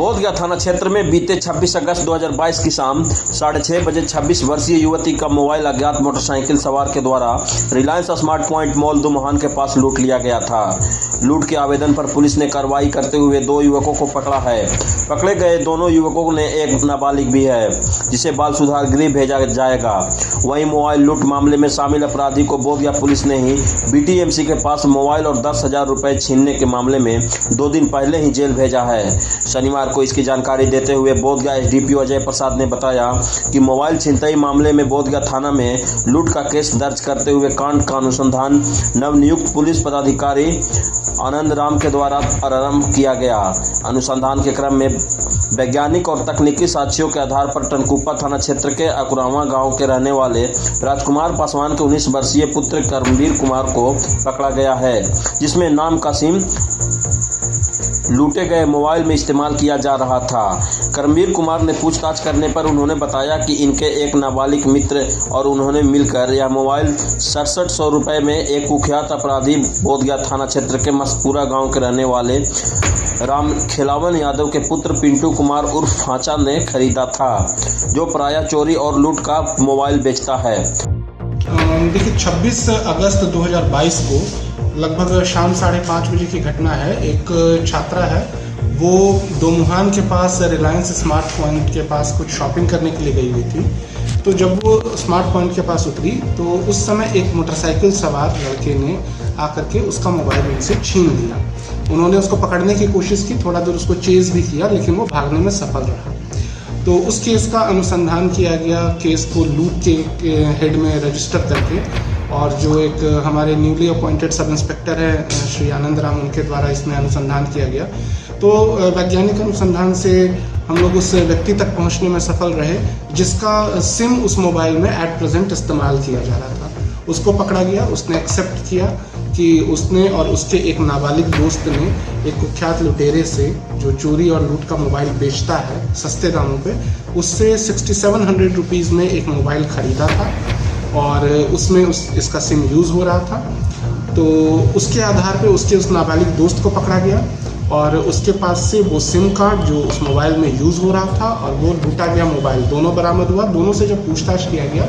बोधगया थाना क्षेत्र में बीते 26 अगस्त 2022 की शाम 6:30 बजे 26 वर्षीय युवती का मोबाइल अज्ञात मोटरसाइकिल सवार के द्वारा रिलायंस स्मार्ट पॉइंट मॉल दुमहान के पास लूट लिया गया था। लूट के आवेदन पर पुलिस ने कार्रवाई करते हुए 2 युवकों को पकड़ा है। पकड़े गए दोनों युवकों ने एक नाबालिग भी है, जिसे बाल सुधार गृह भेजा जाएगा। वहीं मोबाइल लूट मामले में शामिल अपराधी को बोधगया पुलिस ने ही BTMC के पास मोबाइल और 10,000 रुपए छीनने के मामले में 2 दिन पहले ही जेल भेजा है। शनिवार को इसकी जानकारी देते हुए बोधगया SDPO अजय प्रसाद ने बताया कि मोबाइल छिनतई मामले में बोधगया थाना में लूट का केस दर्ज करते हुए कांड का अनुसंधान नवनियुक्त पुलिस पदाधिकारी आनंद राम के द्वारा प्रारंभ किया गया। अनुसंधान के क्रम में वैज्ञानिक और तकनीकी साक्ष्यों के आधार पर टनकुप्पा थाना क्षेत्र के अकुरावा गांव के रहने वाले राजकुमार पासवान के 19 वर्षीय पुत्र करमवीर कुमार को पकड़ा गया है, जिसमें नाम का सिम लूटे गए मोबाइल में इस्तेमाल किया जा रहा था। करमवीर कुमार ने पूछताछ करने पर उन्होंने बताया कि इनके एक नाबालिग मित्र और उन्होंने मिलकर यह मोबाइल 6700 रुपये में एक कुख्यात अपराधी बोधगया थाना क्षेत्र के मसपुरा गांव के रहने वाले राम खिलावन यादव के पुत्र पिंटू कुमार उर्फ फांचा ने खरीदा था, जो प्रायः चोरी और लूट का मोबाइल बेचता है। देखिए 26 अगस्त 2022 को लगभग शाम 5:30 बजे की घटना है। एक छात्रा है, वो दुमहान के पास रिलायंस स्मार्ट पॉइंट के पास कुछ शॉपिंग करने के लिए गई हुई थी। तो जब वो स्मार्ट पॉइंट के पास उतरी तो उस समय एक मोटरसाइकिल सवार लड़के ने आकर के उसका मोबाइल उनसे छीन लिया। उन्होंने उसको पकड़ने की कोशिश की, थोड़ा दूर उसको चेज भी किया, लेकिन वो भागने में सफल रहा। तो उस केस का अनुसंधान किया गया, केस को लूट के हेड में रजिस्टर करके, और जो एक हमारे न्यूली अपॉइंटेड सब इंस्पेक्टर है श्री आनंद राम, उनके द्वारा इसमें अनुसंधान किया गया। तो वैज्ञानिक अनुसंधान से हम लोग उस व्यक्ति तक पहुंचने में सफल रहे जिसका सिम उस मोबाइल में एट प्रेजेंट इस्तेमाल किया जा रहा था। उसको पकड़ा गया, उसने एक्सेप्ट किया कि उसने और उसके एक नाबालिग दोस्त ने एक कुख्यात लुटेरे से, जो चोरी और लूट का मोबाइल बेचता है सस्ते दामों पे, उससे 6700 रुपीज़ में एक मोबाइल ख़रीदा था और उसमें इसका सिम यूज़ हो रहा था। तो उसके आधार पे उसके उस नाबालिग दोस्त को पकड़ा गया और उसके पास से वो सिम कार्ड जो उस मोबाइल में यूज़ हो रहा था और वो लूटा गया मोबाइल दोनों बरामद हुआ। दोनों से जब पूछताछ किया गया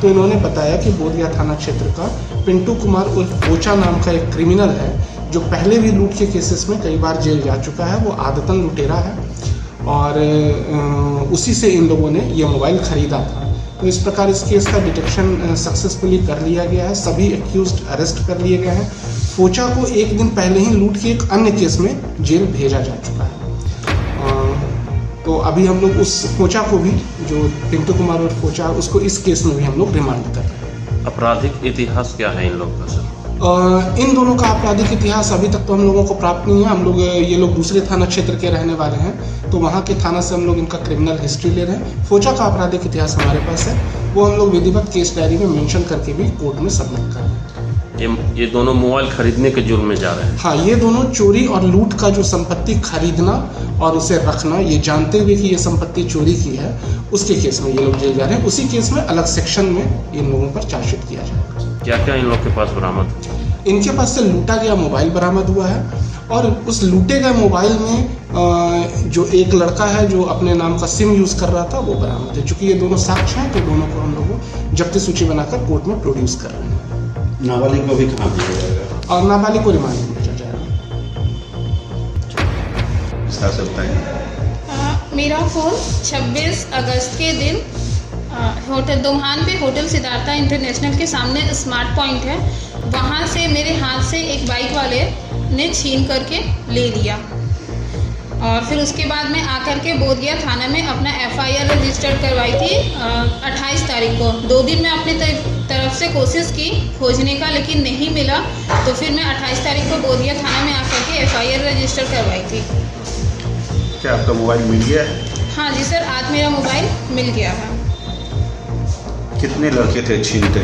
तो इन्होंने बताया कि बोधगया थाना क्षेत्र का पिंटू कुमार उर्फ पोचा नाम का एक क्रिमिनल है, जो पहले भी लूट के केसेस में कई बार जेल जा चुका है। वो आदतन लुटेरा है और उसी से इन लोगों ने ये मोबाइल ख़रीदा था। तो इस प्रकार इस केस का डिटेक्शन सक्सेसफुली कर लिया गया है। सभी एक्यूज्ड अरेस्ट कर लिए गए हैं। पोचा को एक दिन पहले ही लूट के एक अन्य केस में जेल भेजा जा चुका है। तो अभी हम लोग उस पोचा को भी, जो पिंटू कुमार और पोचा, उसको इस केस में भी हम लोग रिमांड कर रहे हैं। आपराधिक इतिहास क्या है इन लोगों का सर? इन दोनों का आपराधिक इतिहास अभी तक तो हम लोगों को प्राप्त नहीं है। हम लोग ये लोग दूसरे थाना क्षेत्र के रहने वाले हैं, तो वहाँ के थाना से हम लोग इनका क्रिमिनल हिस्ट्री ले रहे हैं। फोचा का आपराधिक इतिहास हमारे पास है, वो हम लोग विधिवत केस डायरी में मेंशन करके भी कोर्ट में सबमिट कर रहे हैं। ये दोनों मोबाइल खरीदने के जुर्म में जा रहे हैं? हाँ, ये दोनों चोरी और लूट का जो संपत्ति खरीदना और उसे रखना, ये जानते हुए कि ये संपत्ति चोरी की है, उसके केस में ये लोग जेल जा रहे हैं। उसी केस में अलग सेक्शन में इन लोगों पर चार्जशीट किया जाएगा। क्या क्या इन लोग के पास बरामद? इनके पास से लूटा गया मोबाइल बरामद हुआ है और उस लूटे गए मोबाइल में जो एक लड़का है जो अपने नाम का सिम यूज़ कर रहा था, वो बरामद है। चूँकि ये दोनों साक्ष्य हैं तो दोनों को हम लोग जब्ती सूची बनाकर कोर्ट में प्रोड्यूस कर रहे हैं। नाबालिग को भी कहाँ भेजा जाएगा? और नाबालिग को रिमांड में भेजा जाएगा। मेरा फ़ोन 26 अगस्त के दिन होटल दुमहान पे होटल सिद्धार्था इंटरनेशनल के सामने स्मार्ट पॉइंट है, वहाँ से मेरे हाथ से एक बाइक वाले ने छीन करके ले लिया। और फिर उसके बाद मैं आकर के बोधगया थाना में अपना FIR रजिस्टर्ड करवाई थी 28 तारीख को। 2 दिन मैं अपनी तरफ से कोशिश की खोजने का, लेकिन नहीं मिला। तो फिर मैं 28 तारीख को बोधगया थाना में आकर के FIR रजिस्टर करवाई थी। क्या आपका मोबाइल मिल गया है? हाँ जी सर, आज मेरा मोबाइल मिल गया है। कितने लड़के थे छीनते?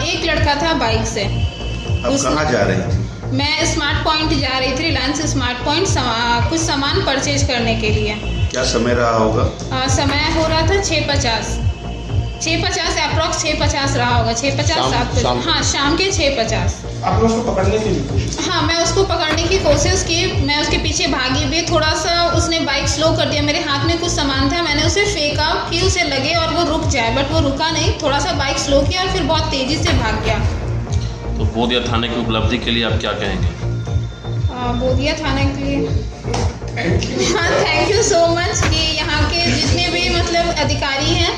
एक लड़का था बाइक से। अब कहाँ जा रही थी? मैं स्मार्ट पॉइंट जा रही थी, रिलायंस स्मार्ट पॉइंट, कुछ सामान परचेज करने के लिए। क्या समय रहा होगा? समय हो रहा था 6:50 अप्रॉक्स 6:50 रहा होगा, 6:50 7 बजे। हाँ, शाम के 6:50। आपने उसको पकड़ने की भी कोशिश हाँ, मैं उसको पकड़ने की कोशिश की, मैं उसके पीछे भागी भी, थोड़ा सा उसने बाइक स्लो कर दिया, मेरे हाथ में कुछ सामान था, मैंने उसे फेंका कि उसे लगे और वो रुक जाए, बट वो रुका नहीं, थोड़ा सा बाइक स्लो किया और फिर बहुत तेज़ी से भाग गया। तो बोधिया थाने की उपलब्धि के लिए आप क्या कहेंगे? बोधिया थाने के लिए हाँ, थैंक यू सो मच कि यहाँ के जितने भी मतलब अधिकारी हैं,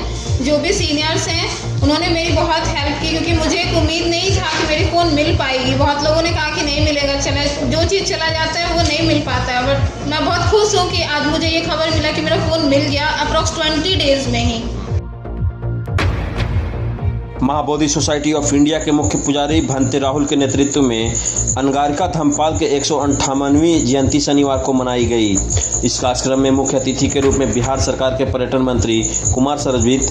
जो भी सीनियर्स हैं, उन्होंने मेरी बहुत हेल्प की, क्योंकि मुझे एक उम्मीद नहीं था कि मेरी फ़ोन मिल पाएगी। बहुत लोगों ने कहा कि नहीं मिलेगा, चला जो चीज़ चला जाता है वो नहीं मिल पाता है, बट मैं बहुत खुश हूँ कि आज मुझे ये खबर मिला कि मेरा फ़ोन मिल गया अप्रॉक्स 20 डेज़ में ही। महाबोधि सोसाइटी ऑफ इंडिया के मुख्य पुजारी भंते राहुल के नेतृत्व में अंगारिका धम्मपाल के 158वीं जयंती शनिवार को मनाई गई। इस कार्यक्रम में मुख्य अतिथि के रूप में बिहार सरकार के पर्यटन मंत्री कुमार सरजीत,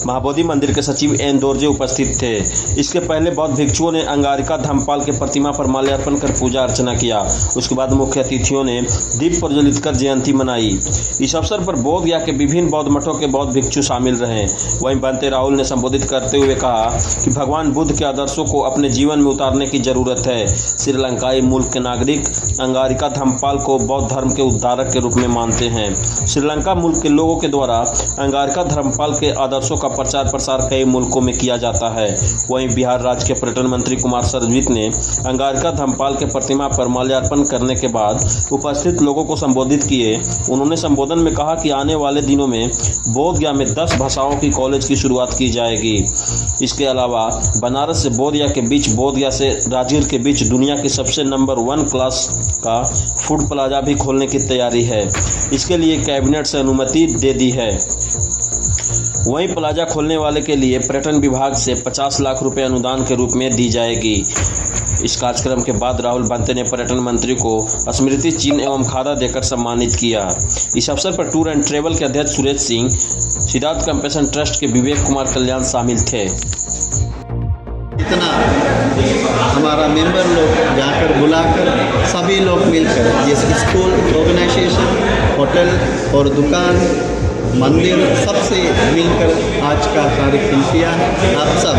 महाबोधि मंदिर के सचिव एन दोरजे उपस्थित थे। इसके पहले बौद्ध भिक्षुओं ने अंगारिका धम्मपाल के प्रतिमा पर माल्यार्पण कर पूजा अर्चना किया। उसके बाद मुख्य अतिथियों ने दीप प्रज्वलित कर जयंती मनाई। इस अवसर पर बोध गया के विभिन्न बौद्ध मठों के बौद्ध भिक्षु शामिल रहे। वहीं भंते राहुल ने संबोधित करते हुए कहा कि भगवान बुद्ध के आदर्शों को अपने जीवन में उतारने की जरूरत है। श्रीलंकाई मूल के नागरिक अंगारिका धम्मपाल को बौद्ध धर्म के उद्धारक के रूप में मानते हैं। श्रीलंका मूल के लोगों के द्वारा अंगारिका धम्मपाल के आदर्शों का प्रचार प्रसार कई मुल्कों में किया जाता है। वहीं बिहार राज्य के पर्यटन मंत्री कुमार सरजीत ने अंगारिका धम्मपाल के प्रतिमा पर माल्यार्पण करने के बाद उपस्थित लोगों को संबोधित किए। उन्होंने संबोधन में कहा कि आने वाले दिनों में बोध गया में 10 भाषाओं की कॉलेज की शुरुआत की जाएगी। इसके अलावा बनारस से बोध गया के बीच, बोध गया से राजगीर के बीच दुनिया की सबसे नंबर 1 क्लास का फूड प्लाजा भी खोलने की तैयारी है। इसके लिए कैबिनेट से अनुमति दे दी है। वहीं प्लाजा खोलने वाले के लिए पर्यटन विभाग से 50 लाख रुपए अनुदान के रूप में दी जाएगी। इस कार्यक्रम के बाद राहुल भंते ने पर्यटन मंत्री को स्मृति चिन्ह एवं खादा देकर सम्मानित किया। इस अवसर पर टूर एंड ट्रेवल के अध्यक्ष सुरेश सिंह, सिद्धार्थ कंपेशन ट्रस्ट के विवेक कुमार कल्याण शामिल थे। इतना हमारा मेंबर लोग जाकर बुलाकर सभी लोग मिलकर, जैसे स्कूल ऑर्गेनाइजेशन, होटल और दुकान, मंदिर, सबसे मिलकर आज का कार्यक्रम किया। आप सब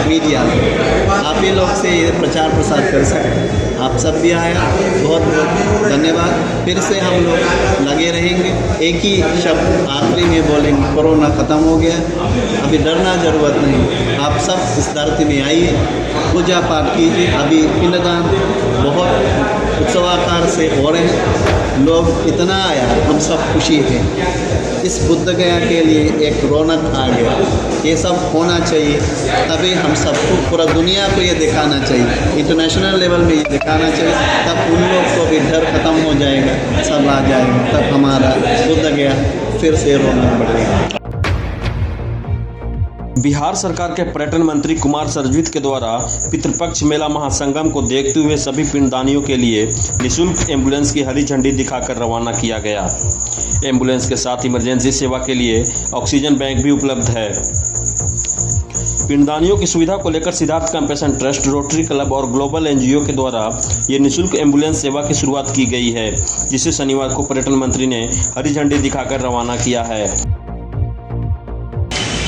मीडिया आप ही लोग से ये प्रचार प्रसार कर सकते हैं। आप सब भी आया, बहुत बहुत धन्यवाद। फिर से हम लोग लगे रहेंगे। एक ही शब्द आखिरी में बोलेंगे, कोरोना ख़त्म हो गया, अभी डरना ज़रूरत नहीं। आप सब इस धरती में आइए, पूजा पाठ कीजिए। अभी पिंडदान बहुत उत्सवाकार से हो रहे हैं, लोग इतना आया, हम सब खुशी हैं। इस बुद्ध गया के लिए एक रौनक आ गया। ये सब होना चाहिए, तभी हम सबको पूरा दुनिया को ये दिखाना चाहिए, इंटरनेशनल लेवल में ये दिखाना चाहिए। तब उन लोग को भी डर ख़त्म हो जाएगा, सब आ जाएगा, तब हमारा बुद्ध गया फिर से रौनक बढ़ेगा। बिहार सरकार के पर्यटन मंत्री कुमार सरजीत के द्वारा पितृपक्ष मेला महासंगम को देखते हुए सभी पिंडदानियों के लिए निःशुल्क एम्बुलेंस की हरी झंडी दिखाकर रवाना किया गया। एम्बुलेंस के साथ इमरजेंसी सेवा के लिए ऑक्सीजन बैंक भी उपलब्ध है। पिंडदानियों की सुविधा को लेकर Siddharth compassion trust, rotary club और ग्लोबल एनजीओ के द्वारा ये निःशुल्क एम्बुलेंस सेवा की शुरुआत की गई है, जिसे शनिवार को पर्यटन मंत्री ने हरी झंडी दिखाकर रवाना किया है।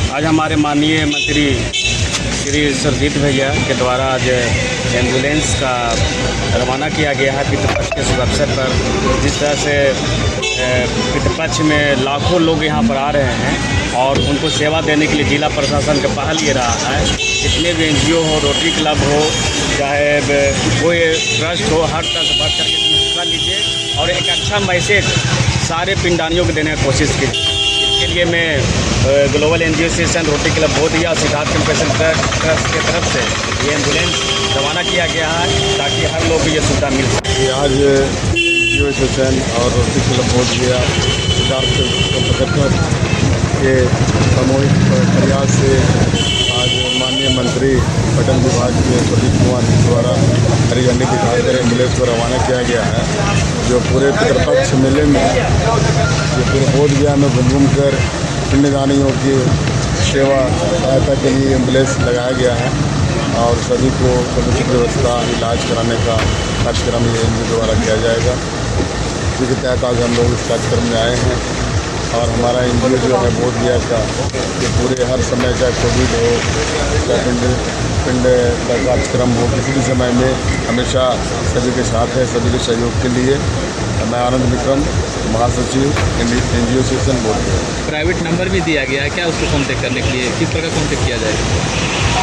आज हमारे माननीय मंत्री श्री सरजीत भैया के द्वारा आज एम्बुलेंस का रवाना किया गया है पितृपक्ष के शुभ अवसर पर। जिस तरह से पितृपक्ष में लाखों लोग यहाँ पर आ रहे हैं और उनको सेवा देने के लिए जिला प्रशासन का पहल ये रहा है। जितने भी एनजीओ हो, रोटरी क्लब हो, चाहे कोई ट्रस्ट हो, हर तरह से बढ़ कर के हिस्सा लीजिए और एक अच्छा मैसेज सारे पिंडानियों को देने की कोशिश कीजिए। इसके लिए मैं global NGO association, rotary club बोध गया, सिद्धार्थ कंपेशन ट्रस्ट की तरफ से ये एम्बुलेंस रवाना किया गया है ताकि हर लोग को ये सुविधा मिल सके। आज एनजीओ एसोसिएशन और रोटरी क्लब बोध गया, सिद्धार्थ कंपेशन के सामूहिक प्रयास से आज माननीय मंत्री पर्यटन विभाग के प्रदीप कुमार के द्वारा हरी झंडी दिखाकर एम्बुलेंस को रवाना किया गया है। जो पूरे पितृपक्ष मेले में जो पूरे बोध गया में घूम कर पिंडदानियों की सेवा सहायता के लिए एम्बुलेंस लगाया गया है और सभी को समुचित व्यवस्था इलाज कराने का कार्यक्रम ये एनजीओ द्वारा किया जाएगा। जिसके तहत आज हम लोग इस कार्यक्रम में आए हैं और हमारा NGO जो है बोध गया का ये पूरे हर समय, चाहे कोविड हो, चाहे पिंड का कार्यक्रम हो, किसी भी समय में हमेशा सभी के साथ है, सभी के सहयोग के लिए। मैं आनंद विक्रम, महासचिव NGO सेशन बोध गया। प्राइवेट नंबर भी दिया गया है क्या उसको कॉन्टेक्ट करने के लिए? किस प्रकार कॉन्टेक्ट किया जाएगा?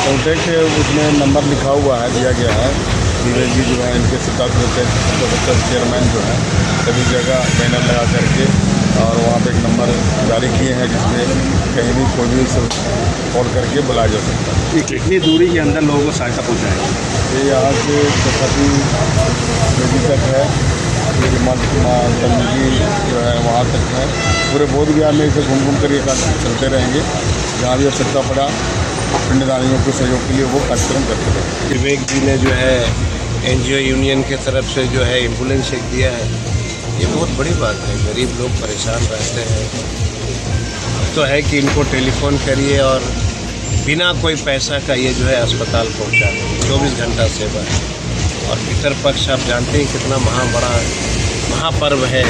कॉन्टेक्ट उसमें नंबर लिखा हुआ है, दिया गया है। विवेक जी जो है इनके 77 चेयरमैन जो है सभी जगह बैनर लगा करके और वहाँ पे एक नंबर जारी किए हैं जिसमें कहीं भी कोई भी कॉल करके बुलाया जा सकता है। कितनी दूरी के अंदर लोगों को सहायता पहुँचाएंगे? ये यहाँ से छत्रपति नदी तक है, फिर तंगी जो है वहाँ तक है। पूरे बोध गया में इसे घूम घूम कर ये कार्यक्रम चलते रहेंगे। जहाँ भी आवश्यकता पड़ा पिंडदानियों के सहयोग के लिए वो कार्यक्रम करते रहेंगे। विवेक जी ने जो है NGO यूनियन के तरफ से जो है एम्बुलेंस एक दिया है, ये बहुत बड़ी बात है। गरीब लोग परेशान रहते हैं, तो है कि इनको टेलीफोन करिए और बिना कोई पैसा का ये जो है अस्पताल पहुंचा देंगे। 24 घंटा सेवा है। और पितरपक्ष आप जानते हैं कितना बड़ा महापर्व है।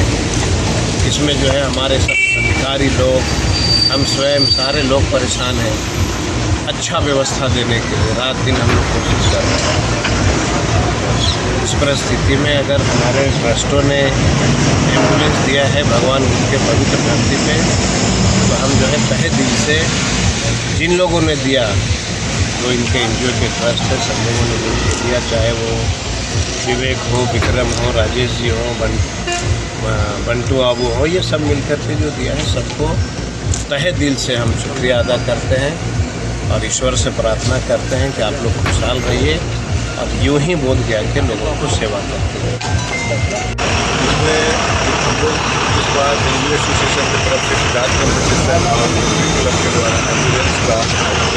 इसमें जो है हमारे सब अधिकारी लोग, हम स्वयं सारे लोग परेशान हैं अच्छा व्यवस्था देने के लिए। रात दिन हम लोग कोशिश कर रहे हैं। इस परिस्थिति में अगर हमारे ट्रस्टों ने एम्बुलेंस दिया है भगवान बुद्ध के पवित्र धरती पे, तो हम जो है तहे दिल से जिन लोगों ने दिया, जो इनके NGO के ट्रस्ट है, सब लोगों ने मिलकर दिया, चाहे वो विवेक हो, विक्रम हो, राजेश जी हो, बंटू आबू हो, ये सब मिलकर के जो दिया है, सबको तहे दिल से हम शुक्रिया अदा करते हैं और ईश्वर से प्रार्थना करते हैं कि आप लोग खुशहाल रहिए और यूं ही बोध गया के लोगों को सेवा करते हैं। इसमें हम लोग इस बार NGO एसोसिएशन की तरफ से गुजरात कम्युनिकेशन और क्लब के द्वारा एम्बुलेंस का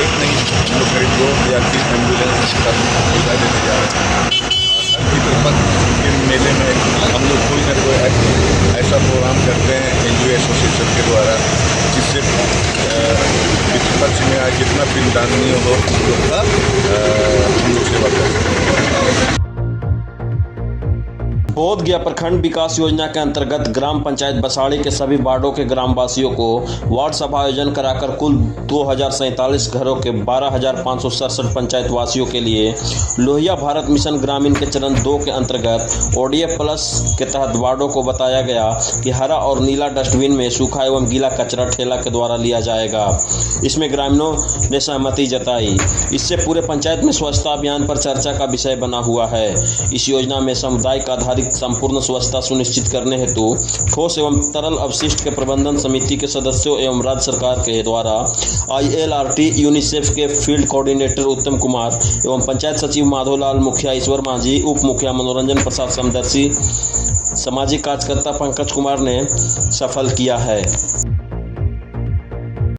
एक नहीं, हम लोग करीब 2 या 3 एम्बुलेंस का सुविधा देने जा रहे हैं। के मेले में हम लोग कोई ना कोई ऐसा प्रोग्राम करते हैं NGO एसोसिएशन के द्वारा, जिससे पितृपक्ष में आज जितना पिंडदानी हो उन लोग का हम लोग सेवा करते हैं। बोध गया प्रखंड विकास योजना के अंतर्गत ग्राम पंचायत बसाड़ी के सभी वार्डों के ग्रामवासियों को वार्ड सभा आयोजन कराकर कुल 2047 घरों के 12,567 पंचायत वासियों के लिए लोहिया भारत मिशन ग्रामीण के चरण 2 के अंतर्गत ODF प्लस के तहत वार्डों को बताया गया कि हरा और नीला डस्टबिन में सूखा एवं गीला कचरा ठेला के द्वारा लिया जाएगा। इसमें ग्रामीणों ने सहमति जताई। इससे पूरे पंचायत में स्वच्छता अभियान पर चर्चा का विषय बना हुआ है। इस योजना में सामुदायिक आधारित संपूर्ण स्वच्छता सुनिश्चित करने हेतु ठोस एवं तरल अपशिष्ट के प्रबंधन समिति के सदस्यों एवं राज्य सरकार के द्वारा ILRT यूनिसेफ के फील्ड कोऑर्डिनेटर उत्तम कुमार एवं पंचायत सचिव माधोलाल, मुखिया ईश्वर माझी, उप मुखिया मनोरंजन प्रसाद समदर्शी, सामाजिक कार्यकर्ता पंकज कुमार ने सफल किया है।